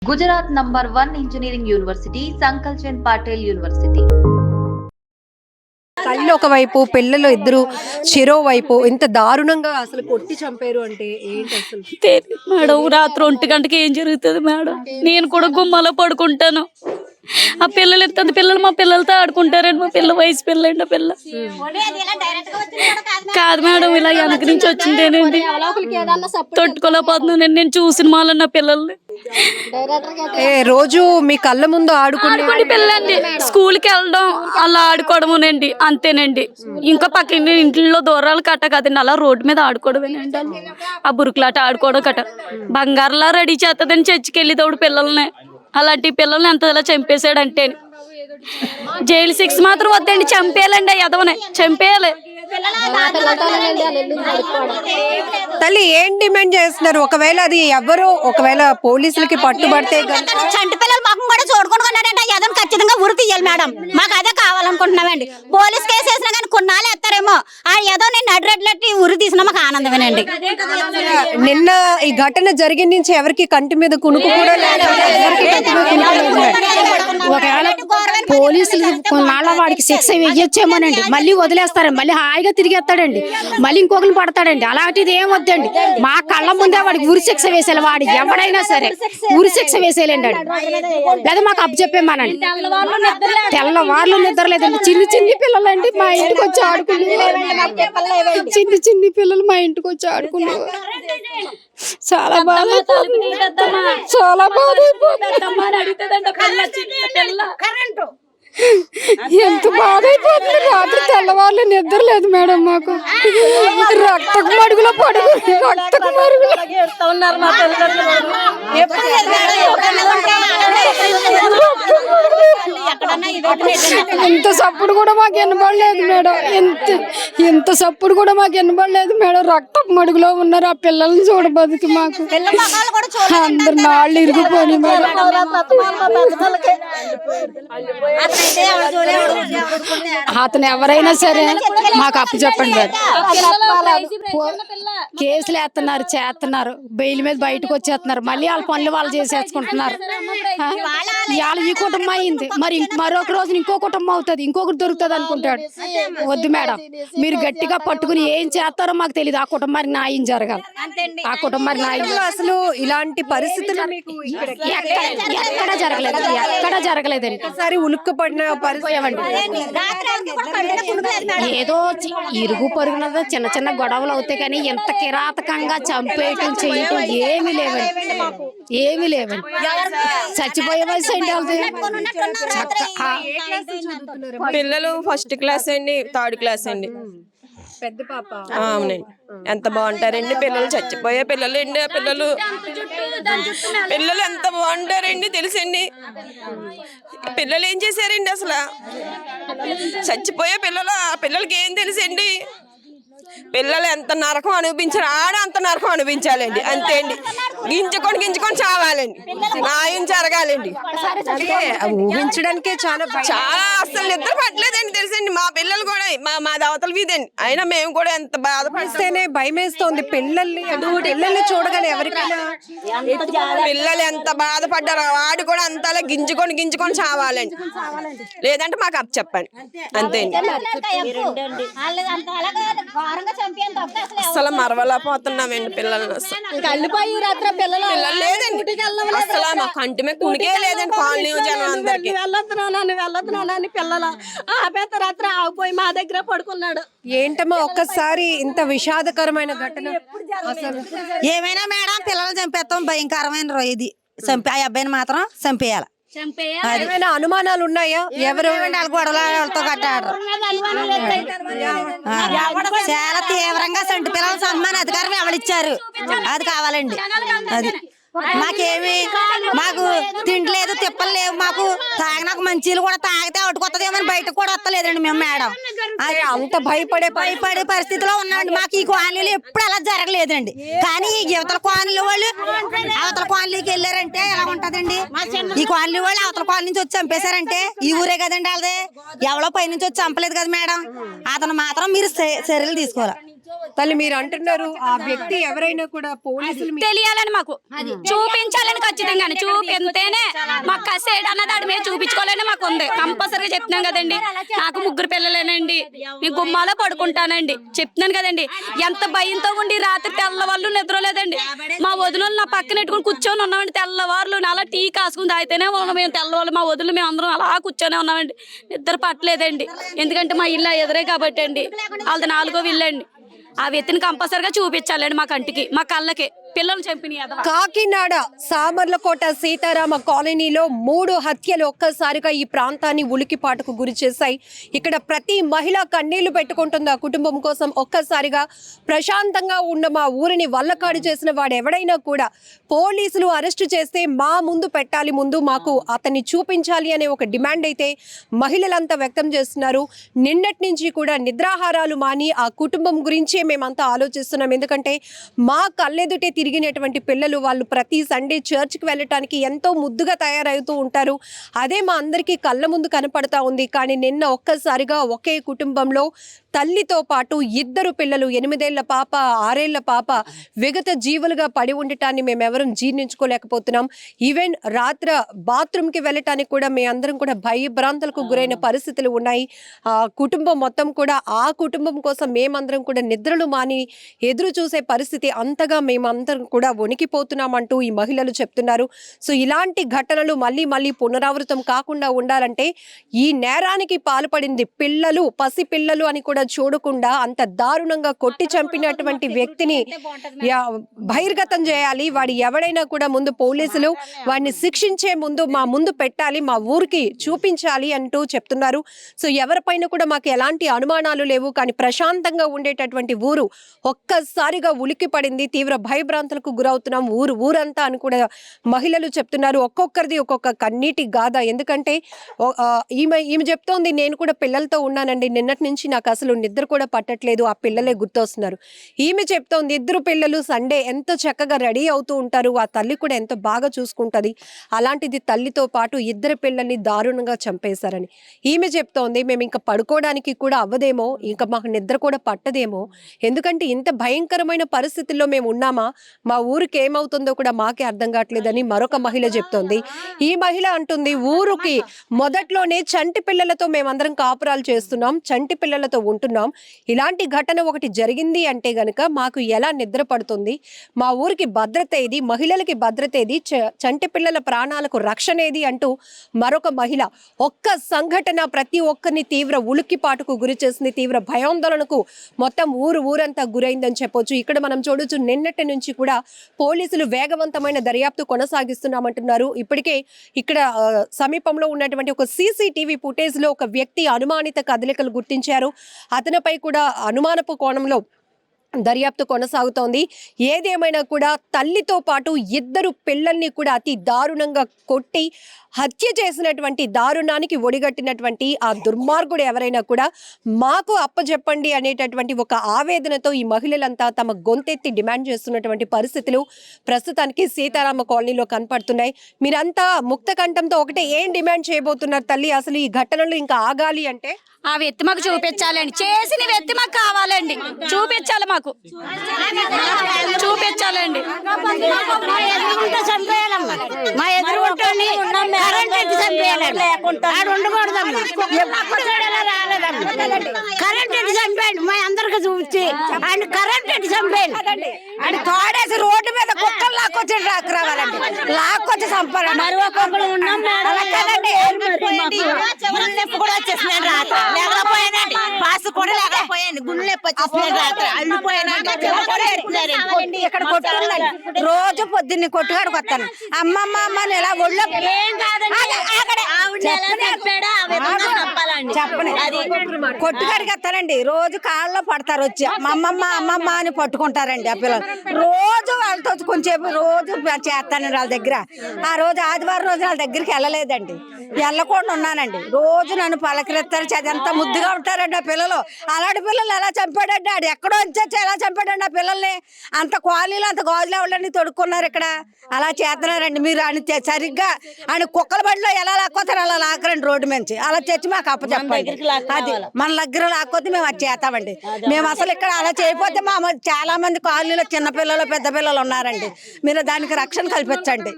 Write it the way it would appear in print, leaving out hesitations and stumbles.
Gujarat number 1 engineering university Sankalchand Patil university. తల్లి ఒకవైపు పిల్లలు ఇద్దరు చెరో వైపు ఇంత దారుణంగా అసలు కొట్టి చంపారు అంటే ఏంటి అసలు? మేడం రాత్రి 1 గంటకి ఏం జరుగుతుంది మేడం? నేను కూడా గుమ్మలో పడుకుంటాను. ఆ పిల్లలు ఎంత పిల్లలు మా పిల్లలతో ఆడుకుంటారండి. మా పిల్ల వయసు పిల్లండి. ఆ పిల్ల కాదు మేడం, ఇలా వెనక నుంచి వచ్చిందేనండి. తట్టుకోలేకపోతున్నానండి నేను చూసిన వాళ్ళ నా పిల్లల్ని. రోజు మీ కళ్ళ ముందు ఆడుకునే పిల్లండి స్కూల్కి వెళ్ళడం అలా ఆడుకోవడమేనండి, అంతేనండి. ఇంకా పక్కన ఇంట్లో దూరాలు కట్ట కదండి, అలా రోడ్డు మీద ఆడుకోవడమేనండి. ఆ బురుకులాట ఆడుకోవడం కట్ట బంగారులా రెడీ చేస్తుందని చర్చికి వెళ్ళేటప్పుడు పిల్లల్ని. అలాంటి పిల్లల్ని ఎంత ఇలా చంపేశాడంటే జైలు 6 మాత్రం వద్దండి, చంపేయాలండి. ఆ యదవని చంపేయాలి. తల్లి ఏం డిమాండ్ చేస్తున్నారు? ఒకవేళ పోలీసులకి పట్టుబడితే చంటి పిల్లలు మాకు కూడా చూడుకుంటున్నాడంటే యదం ఖచ్చితంగా ఉరి తీయాలి మేడం. మాకు అదే కావాలనుకుంటున్నామండి. పోలీస్ కేసు వేసినా కానీ కొన్నాళ్ళు ఎత్తారేమో. ఆ యదో నేను నడిరెడ్లెట్టి ఉరి తీసినా మాకు ఆనందమేనండి. నిన్న ఈ ఘటన జరిగిన నుంచి ఎవరికి కంటి మీద కునుకు కూడా లేదు. ఒకవేళ పోలీసులు కొన్నాళ్ళ వాడికి శిక్ష వెయ్యొచ్చేమోనండి, మళ్ళీ వదిలేస్తారండి, మళ్ళీ హాయిగా తిరిగేస్తాడండి, మళ్ళీ ఇంకొకరిని పడతాడండి. అలాంటిది ఏం వద్దండి. మా కళ్ళ ముందే వాడికి ఉరి శిక్ష వేసేయాలి. వాడు ఎవడైనా సరే ఉరి శిక్ష వేసేయాలండి. లేదా మాకు అప్పచెప్పేమానండి. తెల్లవార్లు నిద్రలేదండి. చిన్ని పిల్లలండి మా ఇంటికి వచ్చి ఆడుకునేవారు. చిన్ని పిల్లలు మా ఇంటికి వచ్చి ఆడుకునేవారు. చాలా బాధ, చాలా బాధ. ఎంత బాధ అయిపోతుంది. రాత్రి తెల్లవారులు నిద్ర లేదు మేడం. మాకు రక్తకు మడుగులో రక్తకు మరుగులో ఎంత సప్పుడు కూడా మాకు వినబడలేదు మేడం. ఎంత సప్పుడు కూడా మాకు వినబడలేదు మేడం. రక్తపు మడుగులో ఉన్నారు ఆ పిల్లల్ని చూడబోదుకి మాకు అందరు నాళ్ళు ఇరిగిపోయి మేడం. అతను ఎవరైనా సరే మాకు అప్పచెప్పండి మేడం. కేసులు చేస్తున్నారు, బెయిల్ మీద బయటకు వచ్చేస్తున్నారు, మళ్ళీ వాళ్ళ పనులు వాళ్ళు చేసేసుకుంటున్నారు. ఇవాళ ఈ కుటుంబం అయింది, మరి మరొక రోజు ఇంకో కుటుంబం అవుతుంది, ఇంకొకటి దొరుకుతుంది అనుకుంటాడు. వద్దు మేడం, మీరు గట్టిగా పట్టుకుని ఏం చేస్తారో మాకు తెలియదు. ఆ కుటుంబానికి న్యాయం జరగాలి. ఆ కుటుంబానికి న్యాయం అసలు ఇలాంటి పరిస్థితులు ఎక్కడ జరగలేదండి. ఒకసారి ఉలుక్కుపడిన ఏదో ఇరుగు పరుగునదో చిన్న గొడవలు అవుతాయి కానీ ఎంత కిరాతకంగా చంపేయటం చేయటం ఏమి లేవండి. చచ్చిపోయే వయసు ఏంటి? పిల్లలు 1st క్లాస్ అండి, 3rd క్లాస్ అండి. పెద్ద పాప. అవునండి. ఎంత బాగుంటారండి పిల్లలు, చచ్చిపోయే పిల్లలు అండి. పిల్లలు ఎంత బాగుంటారండి తెలుసండి. పిల్లలు ఏం చేశారండి అసలు? చచ్చిపోయే పిల్లలు, ఆ పిల్లలకి ఏం తెలుసండి? పిల్లలు ఎంత నరకం అనిపించారు, అంత నరకం అనిపించాలండి. అంతే అండి. గింజుకొని చావాలండి. న్యాయం జరగాలండి. ఊహించడానికే చాలా అసలు నిద్ర పట్టలేదండి తెలుసండి. మా పిల్లలు కూడా మా దవతల వీధండి. అయినా మేము కూడా ఎంత బాధపడిస్తేనే భయం వేస్తోంది. పిల్లల్ని చూడగానే ఎవరికైనా పిల్లలు ఎంత బాధపడ్డారో వాడు కూడా అంతలా గింజుకొని చావాలండి. లేదంటే మాకు అప్ చెప్పండి. అంతే అండి. అసలు మరవలేకపోతున్నామండి పిల్లల్ని. పిల్లలు లేదండి అసలు. మా కంటి మీద కునికే లేదండి. కాలనీ జనం అందరికి వెళ్ళొద్దునాని పిల్లలు రాత్రి ఆగిపోయి మా దగ్గర పడుకున్నాడు. ఏంటమ్మా ఒక్కసారి ఇంత విషాదకరమైన ఘటన? ఏమైనా మేడం పిల్లలు చంపేస్తాం, భయంకరమైన ఇది. ఆ అబ్బాయిని మాత్రం చంపేయాలి. ఏమైనా అనుమానాలు ఉన్నాయా? ఎవరు గొడవలతో కట్టాడు. చాలా తీవ్రంగా చంటి పిల్లలు సన్మాన అధికారం ఎవరిచ్చారు? అది కావాలండి. అది మాకు తిండి లేదు, తిప్పలు లేవు. మాకు తాగినాక మంచీలు కూడా తాగితే అటుకొత్తదేమని బయటకు కూడా వస్తలేదండి మేము మేడం. అంత భయపడే పరిస్థితిలో ఉన్నామండి. మాకు ఈ కాలనీలు ఎప్పుడు అలా జరగలేదండి. కానీ ఈ యువతల కాలనీ వాళ్ళు అవతల కాలనీకి వెళ్ళారంటే ఎలా ఉంటదండి? ఈ కాలనీ వాళ్ళు అవతల కాలనీ నుంచి వచ్చి చంపేశారంటే ఈ ఊరే కదండి వాళ్ళది. ఎవరో పై నుంచి వచ్చి చంపలేదు కదా మేడం. అతను మాత్రం మీరు చర్యలు తీసుకోవాలి. తల్లి మీరు అంటున్నారు ఆ వ్యక్తి ఎవరైనా కూడా పోలీసులు తెలియాలని మాకు చూపించాలని ఖచ్చితంగా చూపిస్తేనే మాకు కసేడు అన్నది ఆడి మీద చూపించుకోవాలని మాకు ఉంది. కంపల్సరీగా చెప్తున్నాను కదండి, నాకు 3 పిల్లలేనండి, నేను గుమ్మాలో పడుకుంటానండి. చెప్తున్నాను కదండి, ఎంత భయంతో ఉండి రాత్రి తెల్లవాళ్ళు నిద్ర లేదండి. మా వదినలు నా పక్కన పెట్టుకుని కూర్చొని ఉన్నామండి. తెల్లవారులు అలా టీ కాసుకుని తాగితేనే ఉన్నాం మేము. తెల్లవాళ్ళు మా వదిలి మేము అందరం అలా కూర్చొనే ఉన్నామండి. నిద్ర పట్టలేదండి, ఎందుకంటే మా ఇల్లు ఎదురే కాబట్టి అండి. వాళ్ళది 4వ ఇల్లు అండి. ఆ వ్యక్తిని కంపల్సరిగా చూపించాలండి మా కంటికి, మా కళ్ళకి. పిల్లలు చంపినాయి. కాకినాడ సామర్లకోట సీతారామ కాలనీలో 3 హత్యలు ఒక్కసారిగా ఈ ప్రాంతాన్ని ఉలికిపాటుకు గురి చేశాయి. ఇక్కడ ప్రతి మహిళ కన్నీళ్లు పెట్టుకుంటుంది ఆ కుటుంబం కోసం. ఒక్కసారిగా ప్రశాంతంగా ఉన్న మా ఊరిని వల్లకాడు చేసిన వాడు ఎవడైనా కూడా పోలీసులు అరెస్టు చేస్తే మా ముందు పెట్టాలి, ముందు మాకు అతన్ని చూపించాలి అనే ఒక డిమాండ్ అయితే మహిళలంతా వ్యక్తం చేస్తున్నారు. నిన్నటి నుంచి కూడా నిద్రాహారాలు మాని ఆ కుటుంబం గురించే మేమంతా ఆలోచిస్తున్నాం. ఎందుకంటే మా కళ్ళెదుటే తిరిగినటువంటి పిల్లలు, వాళ్ళు ప్రతి సండే చర్చ్కి వెళ్ళటానికి ఎంతో ముద్దుగా తయారవుతూ ఉంటారు. అదే మా అందరికీ కళ్ళ ముందు కనపడతా ఉంది. కానీ నిన్న ఒక్కసారిగా ఒకే కుటుంబంలో తల్లితో పాటు 2 పిల్లలు, 8 ఏళ్ల పాప, 6 ఏళ్ల పాప విగత జీవులుగా పడి ఉండటాన్ని మేమెవరం జీర్ణించుకోలేకపోతున్నాం. ఈవెన్ రాత్ర బాత్రూమ్కి వెళ్ళటానికి కూడా మేమందరం కూడా భయభ్రాంతులకు గురైన పరిస్థితులు ఉన్నాయి. ఆ కుటుంబం మొత్తం కూడా ఆ కుటుంబం కోసం మేమందరం కూడా నిద్రలు మాని ఎదురు చూసే పరిస్థితి. అంతగా మేమందరం కూడా వణికిపోతున్నామంటూ ఈ మహిళలు చెప్తున్నారు. సో ఇలాంటి ఘటనలు మళ్ళీ మళ్ళీ పునరావృతం కాకుండా ఉండాలంటే ఈ నేరానికి పాల్పడింది పిల్లలు, పసి పిల్లలు అని కూడా చూడకుండా అంత దారుణంగా కొట్టి చంపినటువంటి వ్యక్తిని బహిర్గతం చేయాలి. వాడు ఎవడైనా కూడా ముందు పోలీసులు వాడిని శిక్షించే ముందు మా ముందు పెట్టాలి, మా ఊరికి చూపించాలి అంటూ చెప్తున్నారు. సో ఎవరిపైన కూడా మాకు ఎలాంటి అనుమానాలు లేవు. కానీ ప్రశాంతంగా ఉండేటటువంటి ఊరు ఒక్కసారిగా ఉలికి పడింది. తీవ్ర భయభ్రాంతులకు గురవుతున్నాం ఊరంతా అని కూడా మహిళలు చెప్తున్నారు. ఒక్కొక్కరిది ఒక్కొక్క కన్నీటి గాథ. ఎందుకంటే ఈమె చెప్తోంది, నేను కూడా పిల్లలతో ఉన్నానండి, నిన్నటి నుంచి నాకు అసలు నిద్ర కూడా పట్టట్లేదు, ఆ పిల్లలే గుర్తొస్తున్నారు. ఈమె చెప్తోంది 2 పిల్లలు సండే ఎంతో చక్కగా రెడీ అవుతూ ఉంటారు, ఆ తల్లి కూడా ఎంతో బాగా చూసుకుంటుంది. అలాంటిది తల్లితో పాటు 2 పిల్లల్ని దారుణంగా చంపేశారని ఈమె చెప్తోంది. మేము ఇంకా పడుకోవడానికి కూడా అవ్వదేమో, ఇంకా మాకు నిద్ర కూడా పట్టదేమో, ఎందుకంటే ఇంత భయంకరమైన పరిస్థితుల్లో మేము ఉన్నామా, మా ఊరికి ఏమవుతుందో కూడా మాకే అర్థం కావట్లేదని మరొక మహిళ చెప్తోంది. ఈ మహిళ అంటుంది, ఊరికి మొదట్లోనే చంటి పిల్లలతో మేమందరం కాపురాలు చేస్తున్నాం, చంటి పిల్లలతో ఉంటున్నాం. ఇలాంటి ఘటన ఒకటి జరిగింది అంటే గనక మాకు ఎలా నిద్ర పడుతుంది, మా ఊరికి భద్రత ఏది, మహిళలకి భద్రత ఏది, చంటి పిల్లల ప్రాణాలకు రక్షణ ఏది అంటూ మరొక మహిళ. ఒక్క సంఘటన ప్రతి ఒక్కరిని తీవ్ర ఉలిక్కిపాటుకు గురి చేసింది, తీవ్ర భయాందోళనకు మొత్తం ఊరంతా గురైందని చెప్పొచ్చు. ఇక్కడ మనం చూడొచ్చు, నిన్నటి నుంచి కూడా పోలీసులు వేగవంతమైన దర్యాప్తు కొనసాగిస్తున్నామంటున్నారు. ఇప్పటికే ఇక్కడ సమీపంలో ఉన్నటువంటి ఒక CCTV ఫుటేజ్ లో ఒక వ్యక్తి అనుమానిత కదలికలు గుర్తించారు. అతనిపై కూడా అనుమానపు కోణంలో దర్యాప్తు కొనసాగుతోంది. ఏదేమైనా కూడా తల్లితో పాటు 2 పిల్లల్ని కూడా అతి దారుణంగా కొట్టి హత్య చేసినటువంటి దారుణానికి ఒడిగట్టినటువంటి ఆ దుర్మార్గుడు ఎవరైనా కూడా మాకు అప్పచెప్పండి అనేటటువంటి ఒక ఆవేదనతో ఈ మహిళలంతా తమ గొంతెత్తి డిమాండ్ చేస్తున్నటువంటి పరిస్థితులు ప్రస్తుతానికి సీతారామ కాలనీలో కనపడుతున్నాయి. మీరంతా ముక్త కంఠంతో ఒకటే ఏం డిమాండ్ చేయబోతున్నారు తల్లి? అసలు ఈ ఘటనలు ఇంకా ఆగాలి అంటే ఆ వ్యక్తి మాకు చూపించాలండి, చేసిన వ్యక్తి మాకు కావాలండి, చూపించాలి, మాకు చూపించాలండి. మా ఎదురు కరెంట్ ఎట్టి చంపేయండి, మా అందరికి చూపించి ఆయన కరెంట్ ఎట్టి చంపేయండి. ఆయన తోడేసి రోడ్డు మీద కుక్కలు లాక్కొచ్చి రావాలండి, లాక్కొచ్చి చంపాలి. మరి ఒక్కొక్కరు ఉన్నాం కూడా వచ్చేసినాడు రాత్రి, లేకపోయానండి పాసు కూడా లేకపోయాను, గుండె నొప్పి వచ్చేసినాడు రాత్రి, అల్లిపోయానండి. ఇక్కడ కొట్టుకున్నాను రోజు పొద్దున్నే కొట్టుకాడికి వస్తాను. అమ్మమ్మ అమ్మని ఇలా ఒళ్ళో చెప్పని కొట్టుకాడికి వస్తానండి. రోజు కాళ్ళలో పడతారు వచ్చి అమ్మమ్మ అమ్మమ్మ అని పట్టుకుంటారండి ఆ పిల్లలు. రోజు వాళ్ళతో కొంచెం రోజు చేస్తానండి వాళ్ళ దగ్గర. ఆ రోజు ఆదివారం రోజు వాళ్ళ దగ్గరికి వెళ్ళలేదండి, వెళ్ళకుండా ఉన్నానండి. రోజు నన్ను పలకరిస్తారు, చదంతా ముద్దుగా ఉంటారండి ఆ పిల్లలు. అలాంటి పిల్లలు ఎలా చంపాడండి? ఆడు ఎక్కడో వచ్చి ఎలా చంపాడండి ఆ పిల్లల్ని? అంత కాలనీలో అంత గాజులు ఎవరండి తొడుక్కున్నారు ఇక్కడ? అలా చేస్తున్నారండి మీరు. అని సరిగ్గా ఆయన కుక్కల బండిలో ఎలా లాక్కోతారు అలా లాక్కరండి రోడ్డు నుంచి. అలా తెచ్చి మాకు అప్పచెప్పండి. అది మన దగ్గర లాక్కోతే మేము అది చేస్తామండి. మేము అసలు ఇక్కడ అలా చేయకపోతే చాలా మంది కాలనీలో చిన్న పిల్లలు పెద్ద పిల్లలు ఉన్నారండి. మీరు దానికి రక్షణ కల్పించండి.